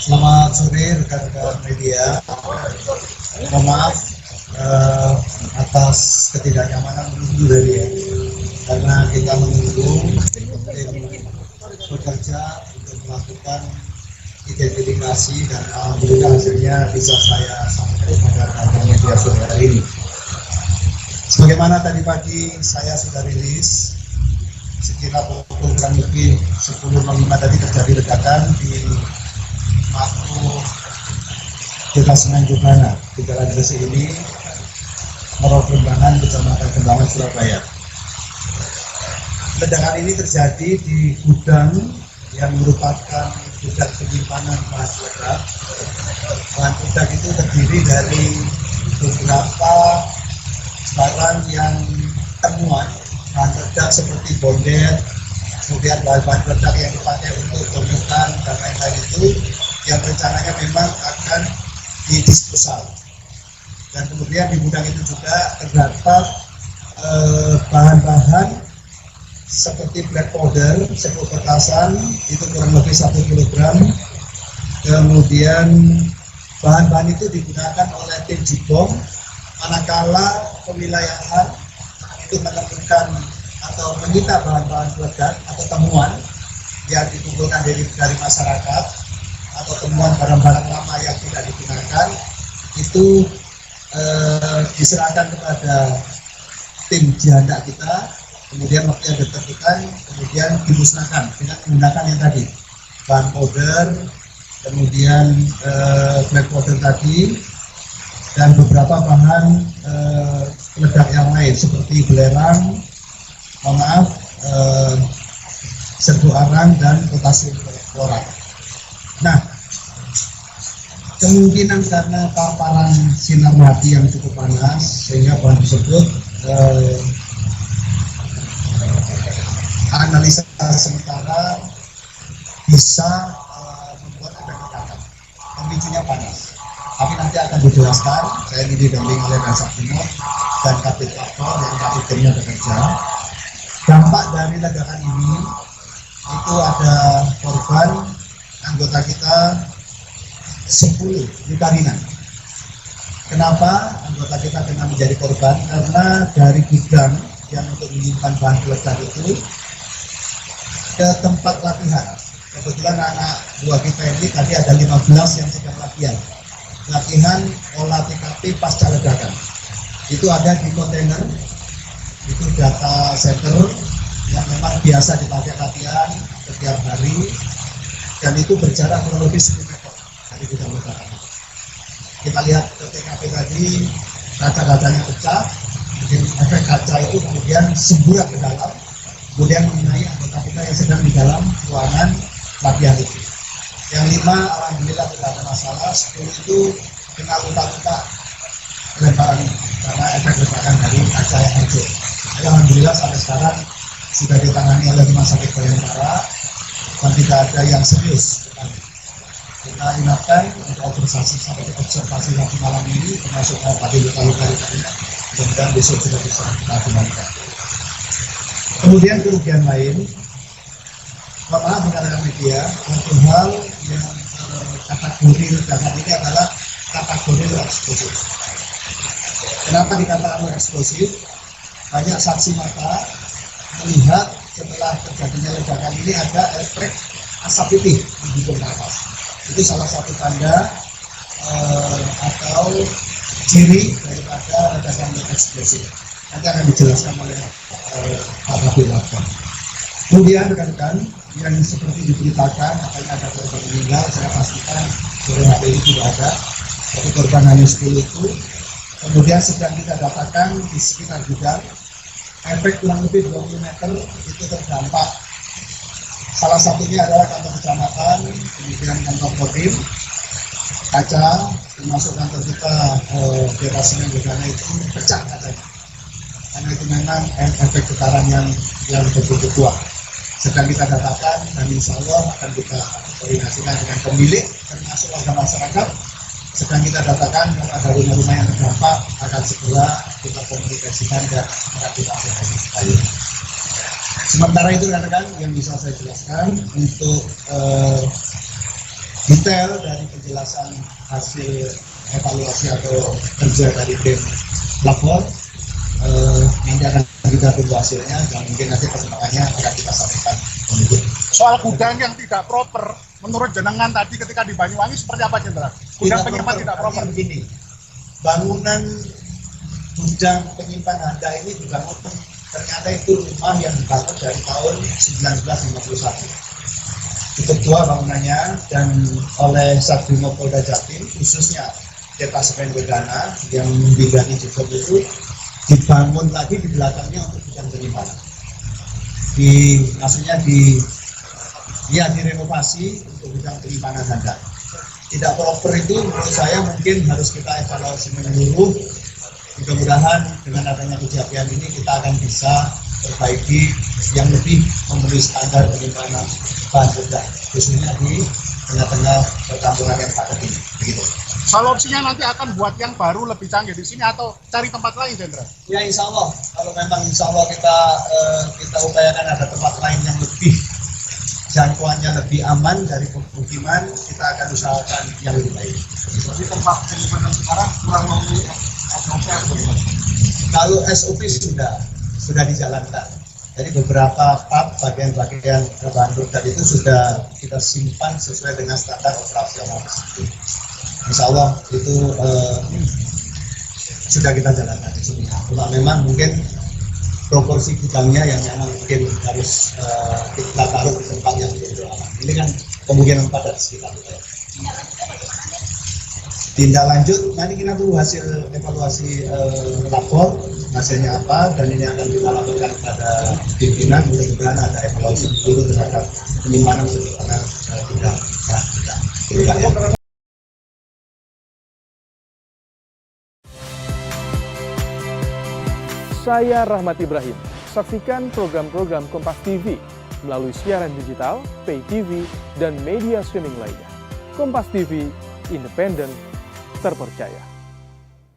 Selamat sore rekan-rekan media. Mohon maaf atas ketidaknyamanan menunggu dari karena kita menunggu tim bekerja untuk melakukan identifikasi dan alhamdulillah hasilnya bisa saya sampaikan pada rekan media sore hari ini. Sebagaimana tadi pagi saya sudah rilis, sekira pukul kurang lebih 10.05 tadi terjadi ledakan di Mako Desa Semen Jogana di Jalan Gresik ini, Merokembangan, Kecamatan Kembangan, Surabaya. Ledakan ini terjadi di gudang yang merupakan gudang penyimpanan bahan peledak. Bahan peledak itu terdiri dari beberapa barang yang temuan bahan peledak seperti bondet, kemudian bahan peledak yang dipakai untuk pembukaan dan lain-lain itu yang rencananya memang akan didisposal. Dan kemudian di gudang itu juga terdapat bahan-bahan seperti black powder, serbuk petasan itu kurang lebih 1 kilogram. Kemudian bahan-bahan itu digunakan oleh tim Jibom manakala pemilayahan itu menemukan atau menyita bahan-bahan peledak atau temuan yang dikumpulkan dari masyarakat atau temuan barang-barang lama yang tidak digunakan itu diserahkan kepada tim jihandak kita, kemudian waktu yang ditentukan kemudian dimusnahkan dengan menggunakan yang tadi bahan powder, kemudian black powder tadi, dan beberapa bahan peledak yang lain seperti belerang, serbuk arang dan potasium klorat. Nah, kemungkinan karena paparan sinar matahari yang cukup panas sehingga bahan tersebut analisa sementara bisa membuat efek ledakan. Pemicunya panas. Tapi nanti akan dijelaskan. Saya ini didampingi oleh Kasat Timur dan Kapit Kapol yang kapitnya bekerja. Dampak dari ledakan ini itu ada korban anggota kita 10 luka ringan. Kenapa anggota kita kena menjadi korban? Karena dari gudang yang untuk menyimpan bahan peledak itu ke tempat latihan. Kebetulan anak buah kita ini tadi ada 15 yang sedang latihan olah TKP pasca ledakan. Itu ada di kontainer, itu data center yang memang biasa dipakai latihan setiap hari, dan itu berjarak kurang lebih 10 meter dari gudang ledakan. Kita lihat ke TKP tadi, kaca-kacanya pecah, kemudian efek kaca itu kemudian semburat ke dalam, kemudian mengenai anggota kita yang sedang di dalam ruangan latihan itu. Yang 5 alhamdulillah tidak ada masalah, 10 itu kena luka-luka lemparan karena efek ledakan dari kaca yang hancur. Alhamdulillah sampai sekarang sudah ditangani oleh Rumah Sakit Bayangkara dan tidak ada yang serius. Kita ingatkan untuk observasi sampai observasi satu malam ini, termasuk pada luka-luka ini, dan besok sudah bisa kita gunakan. Kemudian kerugian lain, maaf rekan-rekan media, satu hal yang kategori ledakan ini adalah kategori eksplosif. Kenapa dikatakan eksplosif? Banyak saksi mata melihat setelah terjadinya ledakan ini ada efek asap putih di hidung nafas. Itu salah satu tanda atau ciri daripada ledakan eksplosif. Nanti akan dijelaskan oleh Pak Kabit Lapan. Kemudian rekan-rekan yang seperti diberitakan katanya ada korban meninggal, saya pastikan sore hari ini tidak ada. Tapi korban hanya 10 itu. Kemudian sedang kita dapatkan di sekitar gudang, efek kurang lebih 20 meter itu terdampak. Salah satunya adalah kantor kecamatan, kemudian kantor kodim, kaca, termasuk kantor kita Desa Semen Jogana itu pecah katanya. Karena itu memang efek getaran yang begitu kuat. Sedang kita datakan dan insya Allah akan kita koordinasikan dengan pemilik termasuk warga masyarakat. Sedang kita datakan kalau ada rumah-rumah yang terdampak akan segera kita komunikasikan dan kita selesaikan. Sementara itu rekan-rekan yang bisa saya jelaskan untuk detail dari penjelasan hasil evaluasi atau kerja dari tim lapor. Nanti akan kita tunggu hasilnya dan mungkin nanti perkembangannya akan kita sampaikan. Soal gudang yang tidak proper, menurut jenengan tadi ketika di Banyuwangi seperti apa, Jenderal? Gudang penyimpan tidak proper. Begini, bangunan gudang penyimpan Anda ini dibangun, ternyata itu rumah yang dibangun dari tahun 1951. Cukup tua bangunannya, dan oleh Satbimo Polda Jatim, khususnya Detasemen Gegana yang membidangi juga itu, dibangun lagi di belakangnya untuk gudang penyimpanan. Maksudnya direnovasi untuk gudang penyimpanan Anda. Tidak proper itu menurut saya mungkin harus kita evaluasi menyeluruh. Mudah-mudahan dengan adanya kejadian ini kita akan bisa perbaiki yang lebih memenuhi standar penyimpanan bahan peledak, khususnya di tengah-tengah perkampungan yang padat ini. Begitu. Solusinya nanti akan buat yang baru lebih canggih di sini atau cari tempat lain, Jenderal? Ya insya Allah, kalau memang insya Allah kita upayakan ada tempat lain yang lebih jangkauannya lebih aman dari pemukiman, kita akan usahakan yang lebih baik. Jadi tempat penyimpanan sekarang kurang memenuhi SOP atau bagaimana? Kalau SOP sudah dijalankan. Jadi beberapa part bagian-bagian bahan peledak itu sudah kita simpan sesuai dengan standar operasional. Insya Allah itu sudah kita jalankan di sini. Cuma memang mungkin proporsi gudangnya yang memang mungkin harus kita taruh di tempat yang berbeda. Ini kan kemungkinan padat sekitar itu. Tindak lanjut, nanti kita tunggu hasil evaluasi lapor, hasilnya apa, dan ini akan kita laporkan kepada pimpinan. Mudah-mudahan ada evaluasi dulu terhadap penyimpanan sebagaimana gudang. Saya Rahmat Ibrahim. Saksikan program-program Kompas TV melalui siaran digital, pay TV, dan media streaming lainnya. Kompas TV, independen, terpercaya.